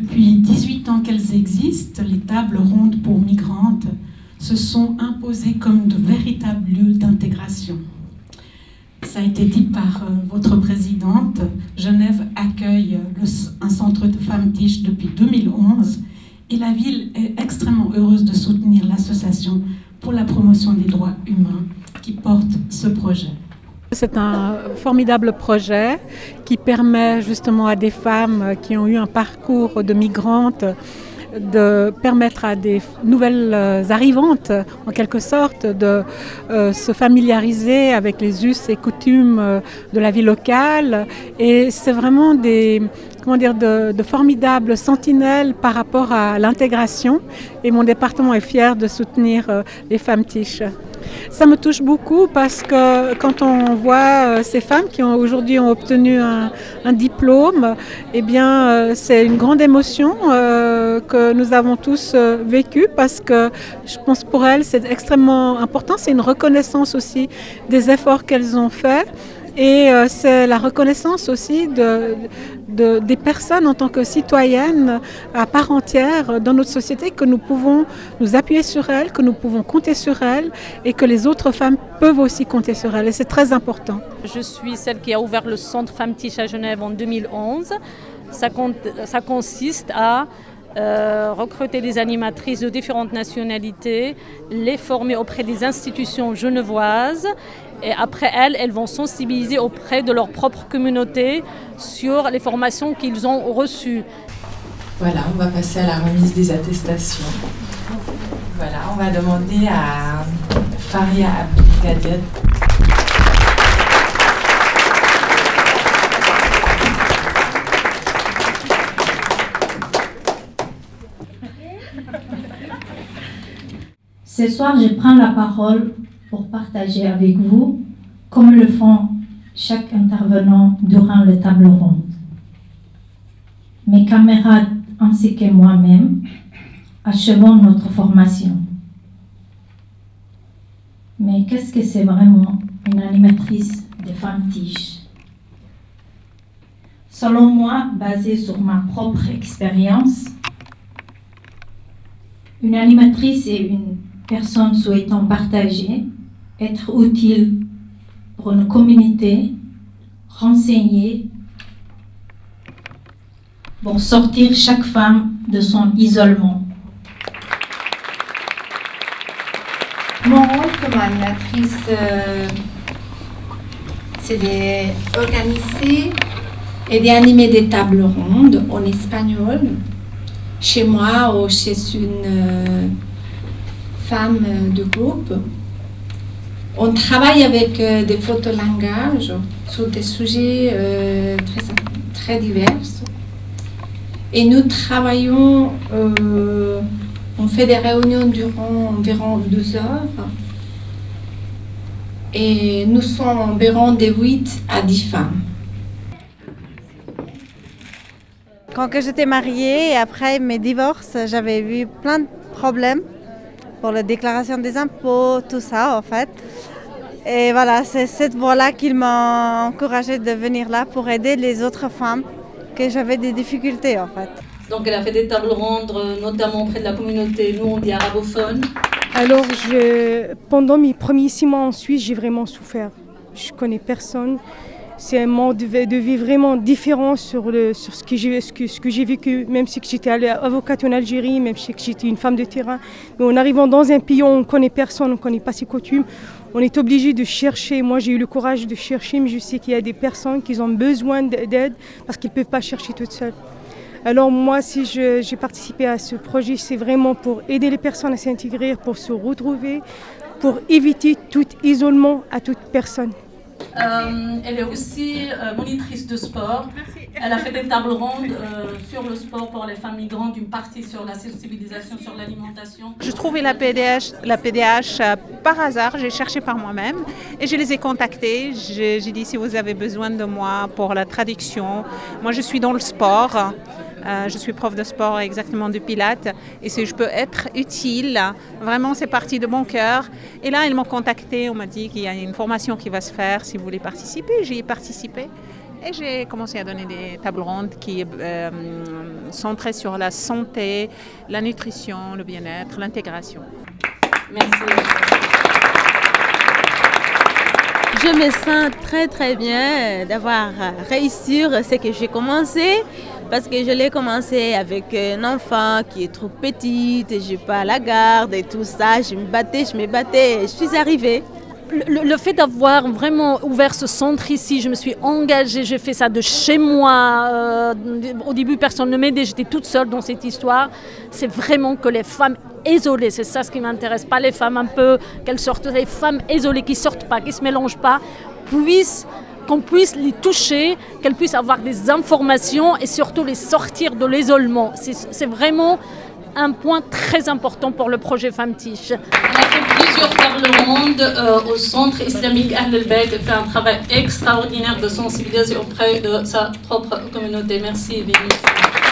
Depuis 18 ans qu'elles existent, les tables rondes pour migrantes se sont imposées comme de véritables lieux d'intégration. Ça a été dit par votre présidente, Genève accueille un centre de femmes TICHE depuis 2011 et la ville est extrêmement heureuse de soutenir l'association pour la promotion des droits humains qui porte ce projet. C'est un formidable projet qui permet justement à des femmes qui ont eu un parcours de migrantes de permettre à des nouvelles arrivantes, en quelque sorte, de se familiariser avec les us et coutumes de la vie locale. Et c'est vraiment de formidables sentinelles par rapport à l'intégration. Et mon département est fier de soutenir les femmes TICHE. Ça me touche beaucoup parce que quand on voit ces femmes qui aujourd'hui ont obtenu un diplôme, eh bien c'est une grande émotion que nous avons tous vécue parce que je pense pour elles c'est extrêmement important. C'est une reconnaissance aussi des efforts qu'elles ont faits. Et c'est la reconnaissance aussi des personnes en tant que citoyennes à part entière dans notre société, que nous pouvons nous appuyer sur elles, que nous pouvons compter sur elles et que les autres femmes peuvent aussi compter sur elles. Et c'est très important. Je suis celle qui a ouvert le centre Femmes TICHE à Genève en 2011. Ça consiste à recruter des animatrices de différentes nationalités, les former auprès des institutions genevoises. Et après elles vont sensibiliser auprès de leur propre communauté sur les formations qu'ils ont reçues. Voilà, on va passer à la remise des attestations. Voilà, on va demander à Faria Abdelkader. Ce soir, je prends la parole pour partager avec vous, comme le font chaque intervenant durant les tables rondes. Mes camarades ainsi que moi-même achevons notre formation. Mais qu'est-ce que c'est vraiment une animatrice de femmes TICHE? Selon moi, basée sur ma propre expérience, une animatrice est une personne souhaitant partager, être utile pour une communauté, renseigner, pour sortir chaque femme de son isolement. Mon rôle comme animatrice, c'est d'organiser et d'animer des tables rondes en espagnol, chez moi ou chez une femme de groupe. On travaille avec des photolangages sur des sujets très divers. Et nous travaillons, on fait des réunions durant environ 2 heures. Et nous sommes environ de 8 à 10 femmes. Quand j'étais mariée et après mes divorces, j'avais eu plein de problèmes pour la déclaration des impôts, tout ça en fait. Et voilà, c'est cette voie-là qui m'a encouragée de venir là pour aider les autres femmes que j'avais des difficultés en fait. Donc elle a fait des tables rondes, notamment auprès de la communauté, nous on dit arabophone. Alors pendant mes premiers 6 mois en Suisse, j'ai vraiment souffert. Je connais personne. C'est un mode de vie vraiment différent sur ce que j'ai vécu, même si j'étais avocate en Algérie, même si j'étais une femme de terrain. Mais en arrivant dans un pays où on ne connaît personne, on ne connaît pas ses coutumes, on est obligé de chercher. Moi, j'ai eu le courage de chercher, mais je sais qu'il y a des personnes qui ont besoin d'aide parce qu'ils ne peuvent pas chercher toutes seules. Alors moi, si j'ai participé à ce projet, c'est vraiment pour aider les personnes à s'intégrer, pour se retrouver, pour éviter tout isolement à toute personne. Elle est aussi monitrice de sport. Elle a fait des tables rondes sur le sport pour les femmes migrantes, une partie sur la sensibilisation sur l'alimentation. Je trouvais la PDH par hasard, j'ai cherché par moi-même et je les ai contactés. J'ai dit si vous avez besoin de moi pour la traduction. Moi je suis dans le sport. Je suis prof de sport exactement de pilates et si je peux être utile, vraiment c'est parti de mon cœur. Et là ils m'ont contacté, on m'a dit qu'il y a une formation qui va se faire si vous voulez participer. J'y ai participé Et j'ai commencé à donner des tables rondes qui centrées sur la santé, la nutrition, le bien-être, l'intégration. Merci. Je me sens très très bien d'avoir réussi ce que j'ai commencé parce que je l'ai commencé avec un enfant qui est trop petite, je n'ai pas la garde et tout ça, je me battais et je suis arrivée. Le fait d'avoir vraiment ouvert ce centre ici, je me suis engagée, j'ai fait ça de chez moi. Au début, personne ne m'aidait, j'étais toute seule dans cette histoire. C'est vraiment que les femmes isolées, c'est ça ce qui m'intéresse, pas les femmes un peu, qu'elles sortent, les femmes isolées qui ne sortent pas, qui ne se mélangent pas, qu'on puisse les toucher, qu'elles puissent avoir des informations et surtout les sortir de l'isolement. C'est vraiment un point très important pour le projet Femmes Tiches. On a fait plusieurs tables rondes au centre islamique Ahl al-Bayt. Elle fait un travail extraordinaire de sensibilisation auprès de sa propre communauté. Merci, Vénus.